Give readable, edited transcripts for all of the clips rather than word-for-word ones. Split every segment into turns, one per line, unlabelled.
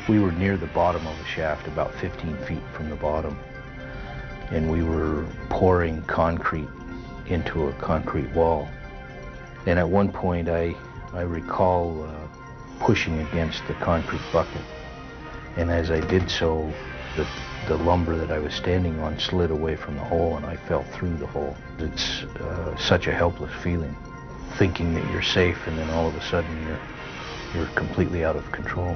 We were near the bottom of the shaft, about 15 feet from the bottom, and we were pouring concrete into a concrete wall. And at one point I recall pushing against the concrete bucket, and as I did so, the lumber that I was standing on slid away from the hole and I fell through the hole. It's such a helpless feeling, thinking that you're safe and then all of a sudden you're completely out of control.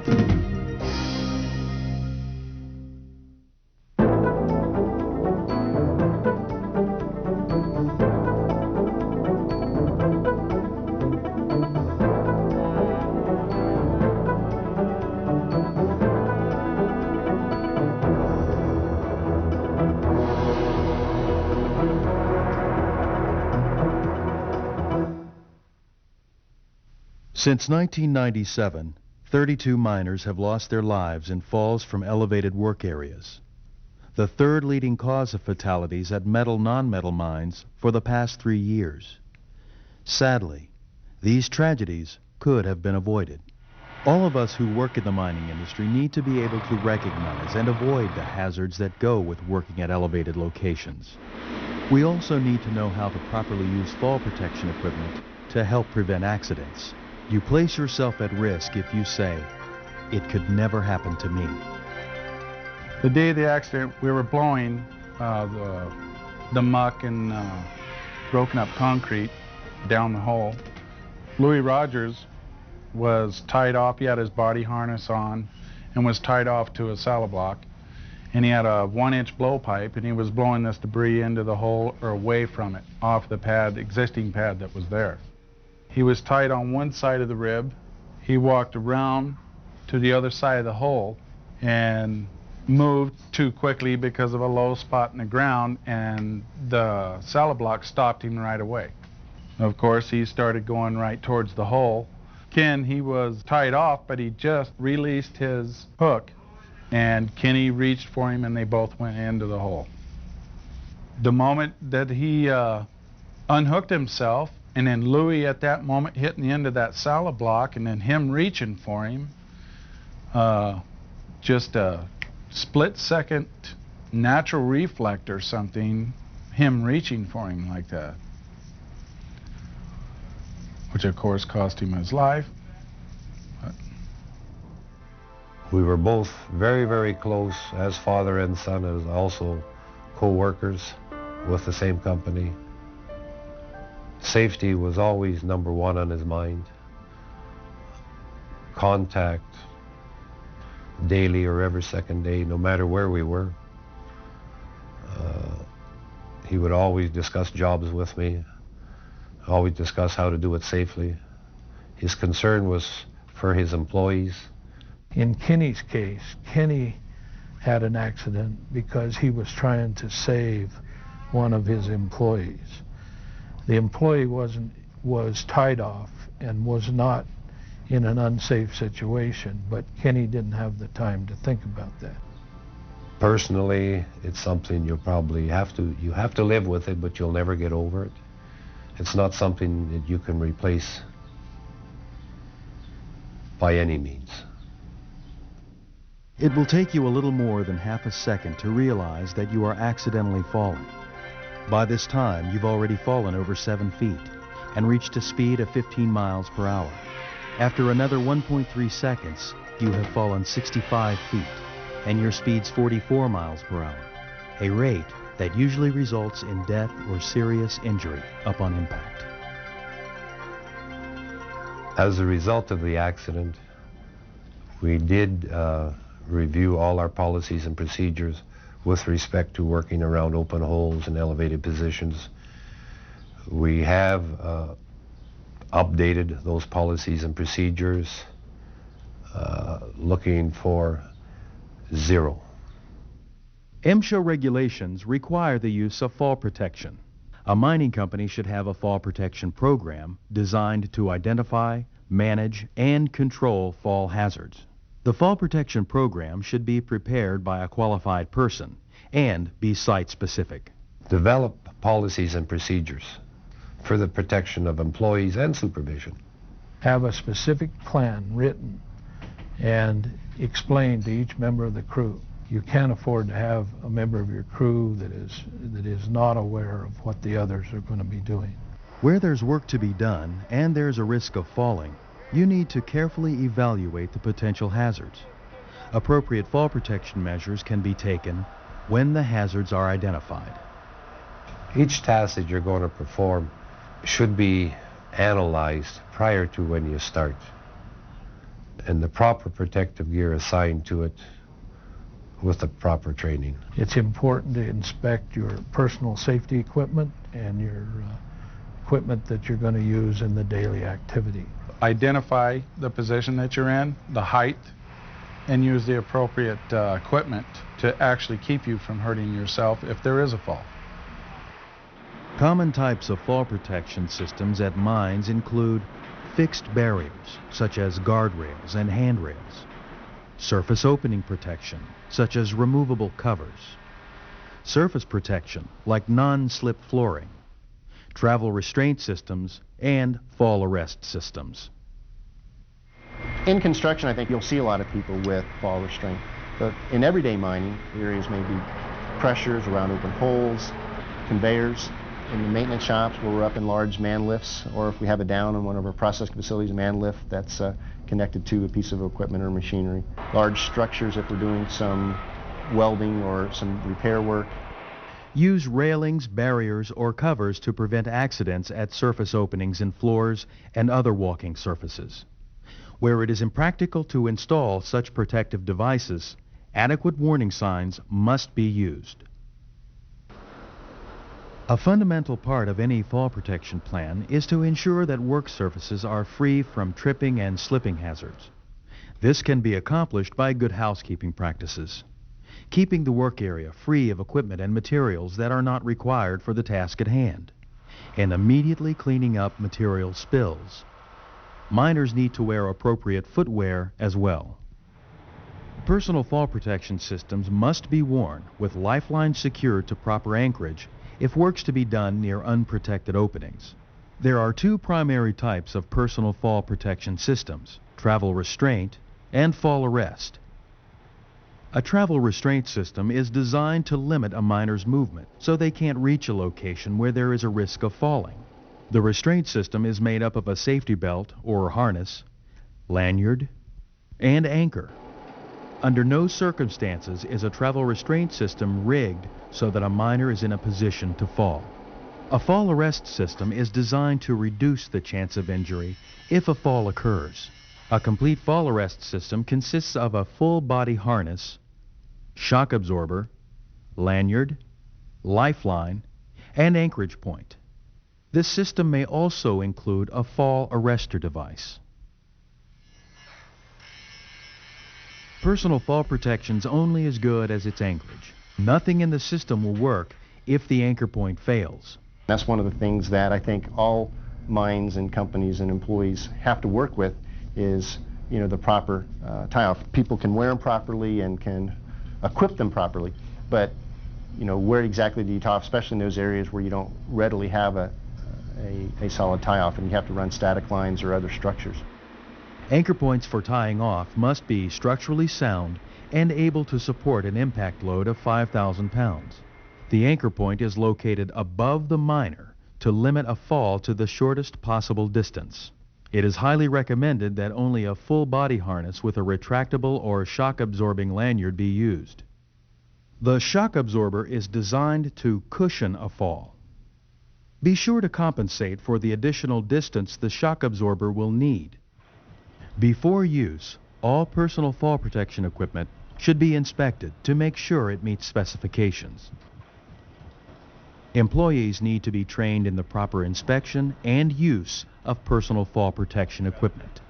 Since 1997, 32 miners have lost their lives in falls from elevated work areas. The third leading cause of fatalities at metal-non-metal mines for the past 3 years. Sadly, these tragedies could have been avoided. All of us who work in the mining industry need to be able to recognize and avoid the hazards that go with working at elevated locations. We also need to know how to properly use fall protection equipment to help prevent accidents. You place yourself at risk if you say, "It could never happen to me."
The day of the accident, we were blowing the muck and broken up concrete down the hole. Louis Rogers was tied off. He had his body harness on and was tied off to a saddle block. And he had a 1-inch blowpipe, and he was blowing this debris into the hole or away from it, off the pad, existing pad that was there. He was tied on one side of the rib. He walked around to the other side of the hole and moved too quickly because of a low spot in the ground, and the saddle block stopped him right away. Of course, he started going right towards the hole. Ken, he was tied off, but he just released his hook, and Kenny reached for him, and they both went into the hole. The moment that he unhooked himself, and then Louis at that moment hitting the end of that saddle block, and then him reaching for him, just a split-second natural reflex or something, him reaching for him like that, which of course cost him his life. But
we were both very, very close as father and son, as also co-workers with the same company. Safety was always number one on his mind. Contact daily or every second day, no matter where we were. He would always discuss jobs with me, always discuss how to do it safely. His concern was for his employees.
In Kenny's case, Kenny had an accident because he was trying to save one of his employees. The employee was tied off and was not in an unsafe situation, but Kenny didn't have the time to think about that.
Personally, it's something you have to live with it, but you'll never get over it. It's not something that you can replace by any means.
It will take you a little more than half a second to realize that you are accidentally falling. By this time, you've already fallen over 7 feet and reached a speed of 15 miles per hour. After another 1.3 seconds, you have fallen 65 feet and your speed's 44 miles per hour, a rate that usually results in death or serious injury upon impact.
As a result of the accident, we did review all our policies and procedures with respect to working around open holes and elevated positions. We have updated those policies and procedures, looking for zero.
MSHA regulations require the use of fall protection. A mining company should have a fall protection program designed to identify, manage, and control fall hazards. The fall protection program should be prepared by a qualified person and be site-specific.
Develop policies and procedures for the protection of employees and supervision.
Have a specific plan written and explain to each member of the crew. You can't afford to have a member of your crew that is not aware of what the others are going to be doing.
Where there's work to be done and there's a risk of falling, you need to carefully evaluate the potential hazards. Appropriate fall protection measures can be taken when the hazards are identified.
Each task that you're going to perform should be analyzed prior to when you start, and the proper protective gear assigned to it with the proper training.
It's important to inspect your personal safety equipment and your equipment that you're going to use in the daily activity.
Identify the position that you're in, the height, and use the appropriate equipment to actually keep you from hurting yourself if there is a fall.
Common types of fall protection systems at mines include fixed barriers, such as guardrails and handrails, surface opening protection, such as removable covers, surface protection, like non-slip flooring, travel restraint systems, and fall arrest systems.
In construction, I think you'll see a lot of people with fall restraint, but in everyday mining, areas may be pressures around open holes, conveyors. In the maintenance shops where we're up in large man lifts, or if we have a down in one of our processing facilities, a man lift that's connected to a piece of equipment or machinery. Large structures if we're doing some welding or some repair work.
Use railings, barriers, or covers to prevent accidents at surface openings in floors and other walking surfaces. Where it is impractical to install such protective devices, adequate warning signs must be used. A fundamental part of any fall protection plan is to ensure that work surfaces are free from tripping and slipping hazards. This can be accomplished by good housekeeping practices, keeping the work area free of equipment and materials that are not required for the task at hand, and immediately cleaning up material spills. Miners need to wear appropriate footwear as well. Personal fall protection systems must be worn with lifelines secured to proper anchorage if work's to be done near unprotected openings. There are two primary types of personal fall protection systems: travel restraint and fall arrest. A travel restraint system is designed to limit a miner's movement so they can't reach a location where there is a risk of falling. The restraint system is made up of a safety belt or harness, lanyard, and anchor. Under no circumstances is a travel restraint system rigged so that a miner is in a position to fall. A fall arrest system is designed to reduce the chance of injury if a fall occurs. A complete fall arrest system consists of a full body harness, shock absorber, lanyard, lifeline, and anchorage point. This system may also include a fall arrestor device. Personal fall protection's only as good as its anchorage. Nothing in the system will work if the anchor point fails.
That's one of the things that I think all mines and companies and employees have to work with is, the proper tie-off. People can wear them properly and can equip them properly, but, where exactly do you tie off, especially in those areas where you don't readily have a solid tie-off and you have to run static lines or other structures.
Anchor points for tying off must be structurally sound and able to support an impact load of 5,000 pounds. The anchor point is located above the miner to limit a fall to the shortest possible distance. It is highly recommended that only a full body harness with a retractable or shock-absorbing lanyard be used. The shock absorber is designed to cushion a fall. Be sure to compensate for the additional distance the shock absorber will need. Before use, all personal fall protection equipment should be inspected to make sure it meets specifications. Employees need to be trained in the proper inspection and use of personal fall protection equipment.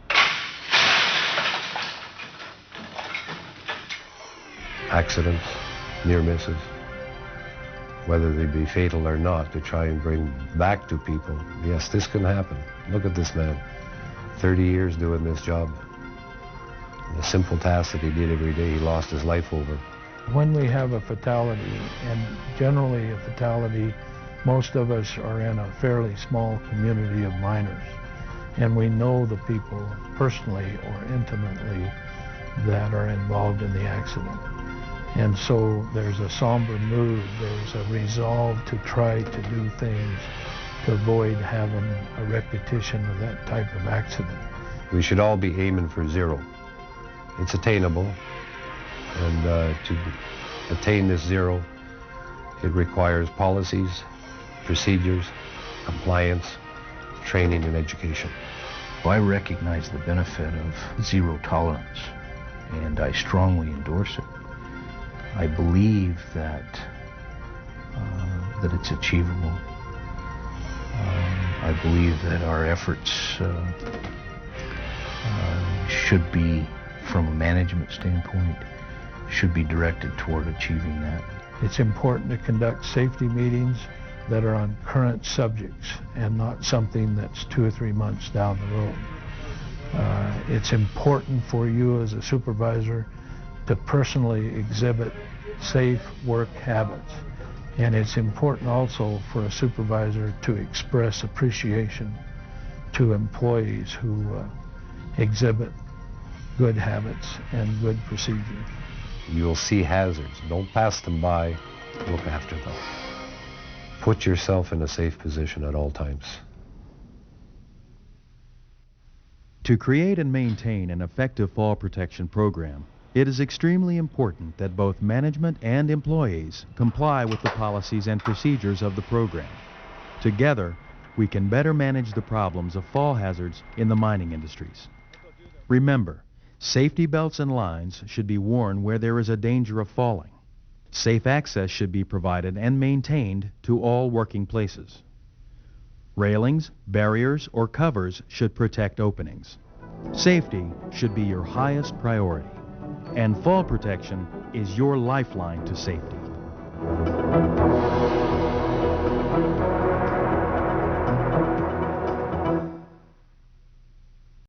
Accidents, near misses, whether they be fatal or not, to try and bring back to people, yes, this can happen. Look at this man, 30 years doing this job. The simple task that he did every day, he lost his life over.
When we have a fatality, and generally a fatality, most of us are in a fairly small community of miners, and we know the people personally or intimately that are involved in the accident. And so there's a somber mood, there's a resolve to try to do things to avoid having a repetition of that type of accident.
We should all be aiming for zero. It's attainable, and to attain this zero, it requires policies, procedures, compliance, training, and education.
I recognize the benefit of zero tolerance, and I strongly endorse it. I believe that it's achievable. I believe that our efforts should be, from a management standpoint, should be directed toward achieving that.
It's important to conduct safety meetings that are on current subjects and not something that's 2 or 3 months down the road. It's important for you as a supervisor to personally exhibit safe work habits. And it's important also for a supervisor to express appreciation to employees who exhibit good habits and good procedures.
You'll see hazards. Don't pass them by. Look after them. Put yourself in a safe position at all times.
To create and maintain an effective fall protection program, it is extremely important that both management and employees comply with the policies and procedures of the program. Together, we can better manage the problems of fall hazards in the mining industries. Remember, safety belts and lines should be worn where there is a danger of falling. Safe access should be provided and maintained to all working places. Railings, barriers, or covers should protect openings. Safety should be your highest priority, and fall protection is your lifeline to safety.